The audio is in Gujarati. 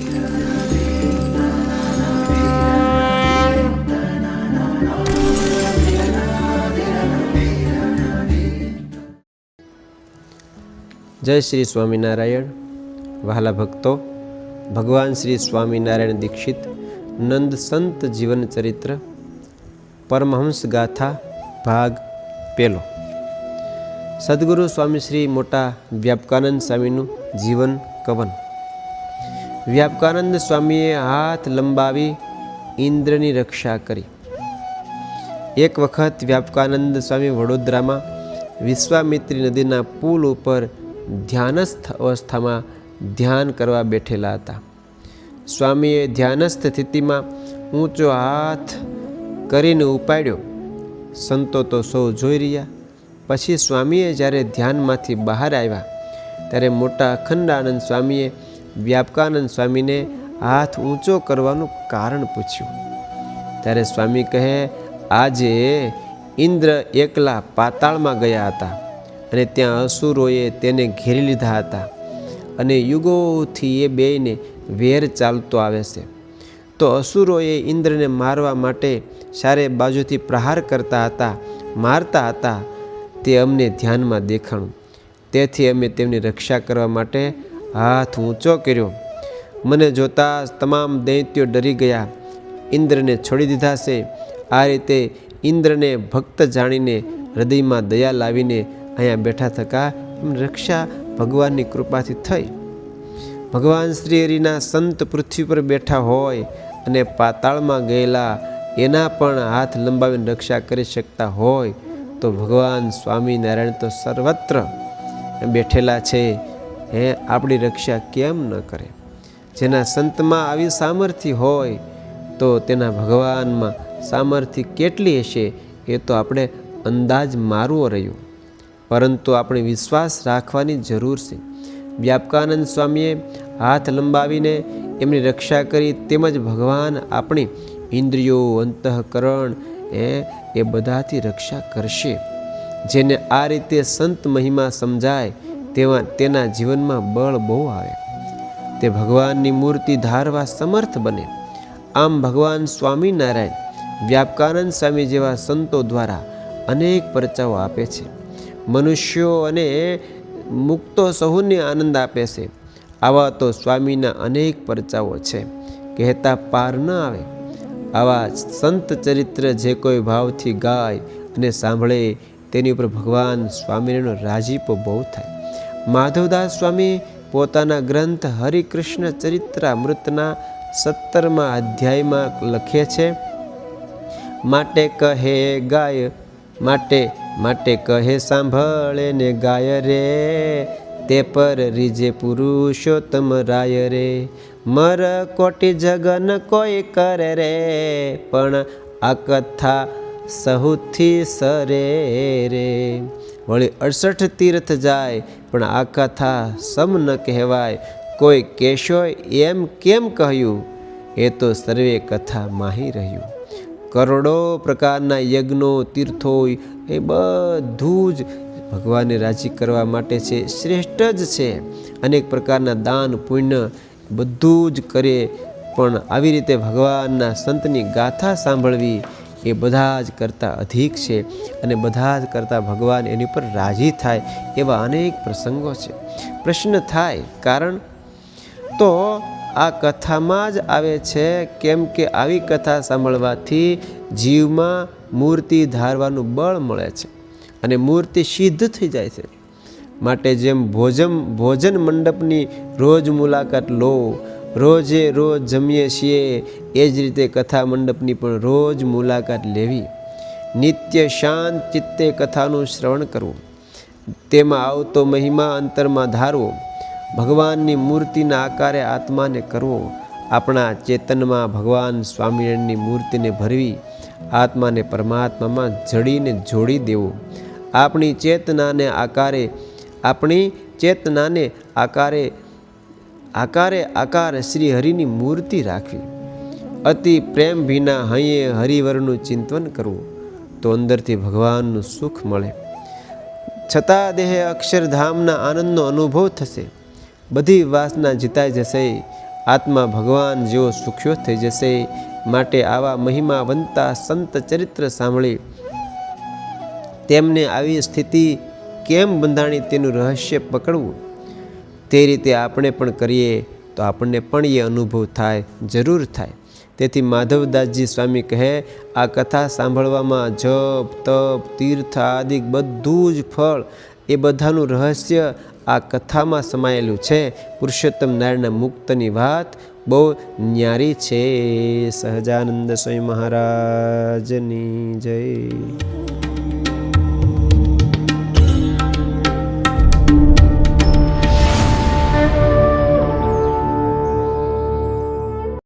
જય શ્રી સ્વામિનારાયણ. વહાલા ભક્તો, ભગવાન શ્રી સ્વામિનારાયણ દીક્ષિત નંદ સંત જીવન ચરિત્ર પરમહંસ ગાથા ભાગ પહેલો. સદગુરુ સ્વામી શ્રી મોટા વ્યાપકાનંદ સ્વામીનું જીવન કવન. વ્યાપકાનંદ સ્વામીએ હાથ લંબાવી ઇન્દ્રની રક્ષા કરી. એક વખત વ્યાપકાનંદ સ્વામી વડોદરામાં વિશ્વામિત્રી નદીના પુલ ઉપર ધ્યાનસ્થ અવસ્થામાં ધ્યાન કરવા બેઠેલા હતા. સ્વામીએ ધ્યાનસ્થ સ્થિતિમાં ઊંચો હાથ કરીને ઉપાડ્યો. સંતો તો સૌ જોઈ રહ્યા. પછી સ્વામીએ જ્યારે ધ્યાનમાંથી બહાર આવ્યા ત્યારે મોટા અખંડાનંદ સ્વામીએ વ્યાપકાનંદ સ્વામીને હાથ ઊંચો કરવાનું કારણ પૂછ્યું. ત્યારે સ્વામી કહે, આજે ઇન્દ્ર એકલા પાતાળમાં ગયા હતા અને ત્યાં અસુરોએ તેને ઘેરી લીધા હતા અને યુગોથી એ બેયને વેર ચાલતો આવે છે. તો અસુરોએ ઇન્દ્રને મારવા માટે ચારે બાજુથી પ્રહાર કરતા હતા, મારતા હતા. તે અમને ધ્યાનમાં દેખાણું. તેથી અમે તેમની રક્ષા કરવા માટે હાથ ઊંચો કર્યો. મને જોતાં તમામ દૈત્યો ડરી ગયા, ઇન્દ્રને છોડી દીધા છે. આ રીતે ઇન્દ્રને ભક્ત જાણીને હૃદયમાં દયા લાવીને અહીંયા બેઠા થકા રક્ષા ભગવાનની કૃપાથી થઈ. ભગવાન શ્રી હરિના સંત પૃથ્વી પર બેઠા હોય અને પાતાળમાં ગયેલા એના પણ હાથ લંબાવીને રક્ષા કરી શકતા હોય તો ભગવાન સ્વામિનારાયણ તો સર્વત્ર બેઠેલા છે. આપણી રક્ષા કેમ ન કરે? જેના સંતમાં આવી સામર્થ્ય હોય તો તેના ભગવાનમાં સામર્થ્ય કેટલી હશે એ તો આપણે અંદાજ મારવો રહ્યો. પરંતુ આપણે વિશ્વાસ રાખવાની જરૂર છે. વ્યાપકાનંદ સ્વામીએ હાથ લંબાવીને એમની રક્ષા કરી. તેમજ ભગવાન આપણી ઇન્દ્રિયો, અંતઃકરણ એ બધાથી રક્ષા કરશે. જેને આ રીતે સંત મહિમા સમજાય તેના જીવનમાં બળ બહુ આવે. તે ભગવાનની મૂર્તિ ધારવા સમર્થ બને. આમ ભગવાન સ્વામિનારાયણ વ્યાપકાનંદ સ્વામી જેવા સંતો દ્વારા અનેક પરચાઓ આપે છે. મનુષ્યો અને મુક્તો સહુને આનંદ આપે છે. આવા તો સ્વામીના અનેક પરચાઓ છે, કહેતા પાર ન આવે. આવા સંત ચરિત્ર જે કોઈ ભાવથી ગાય અને સાંભળે તેની ઉપર ભગવાન સ્વામિનારાયણનો રાજીપો બહુ થાય. માધવદાસ સ્વામી પોતાના ગ્રંથ હરિકૃષ્ણ ચરિત્રામૃતના 17મા અધ્યાયમાં લખે છે, માટે કહે ગાય, માટે કહે સાંભળે ને ગાય રે, તે પર રીજે પુરુષોત્તમ રાય રે. મર કોટી જગન કોઈ કરે રે, પણ આ કથા સહુથી સરે રે. વળી 68 તીર્થ જાય પણ આ કથા સમ ન કહેવાય. કોઈ કેશો એમ કેમ કહ્યું, એ તો સર્વે કથા માહી રહ્યું. કરોડો પ્રકારના યજ્ઞો, તીર્થો એ બધું જ ભગવાનને રાજી કરવા માટે છે, શ્રેષ્ઠ જ છે. અનેક પ્રકારના દાન પુણ્ય બધું જ કરે, પણ આવી રીતે ભગવાનના સંતની ગાથા સાંભળવી એ બધા જ કરતાં અધિક છે અને બધા જ કરતાં ભગવાન એની પર રાજી થાય એવા અનેક પ્રસંગો છે. પ્રશ્ન થાય કારણ તો આ કથામાં જ આવે છે, કેમ કે આવી કથા સાંભળવાથી જીવમાં મૂર્તિ ધારવાનું બળ મળે છે અને મૂર્તિ સિદ્ધ થઈ જાય છે. માટે જેમ ભોજન મંડપની રોજ મુલાકાત લો, રોજે રોજ જમીએ છીએ, એ જ રીતે કથા મંડપની પણ રોજ મુલાકાત લેવી. નિત્ય શાંત ચિત્તે કથાનું શ્રવણ કરવું, તેમાં આવતો મહિમા અંતરમાં ધારવો, ભગવાનની મૂર્તિના આકારે આત્માને કરવો. આપણા ચેતનમાં ભગવાન સ્વામિનારાયણની મૂર્તિને ભરવી, આત્માને પરમાત્મામાં જડીને જોડી દેવો. આપણી ચેતનાને આકારે શ્રી હરિની મૂર્તિ રાખવી. અતિ પ્રેમ ભીના હૈયે હરિવરનું ચિંતન કરવું તો અંદરથી ભગવાનનું સુખ મળે. છતાં દેહે અક્ષરધામના આનંદનો અનુભવ થશે. બધી વાસના જીતાઈ જશે આત્મા ભગવાન જેવો સુખ્યો થઈ જશે. માટે આવા મહિમાવંતા સંત ચરિત્ર સાંભળી તેમને આવી સ્થિતિ કેમ બંધાણી તેનું રહસ્ય પકડવું. તે રીતે આપણે પણ કરીએ તો આપણને પણ એ અનુભવ થાય, જરૂર થાય. તેથી માધવદાસજી સ્વામી કહે, આ કથા સાંભળવામાં જપ, તપ, તીર્થ આદિ બધું જ ફળ, એ બધાનું રહસ્ય આ કથામાં સમાયેલું છે. પુરુષોત્તમ નારાયણના મુક્તની વાત બહુ ન્યારી છે. સહજાનંદ સ્વામી મહારાજની જય.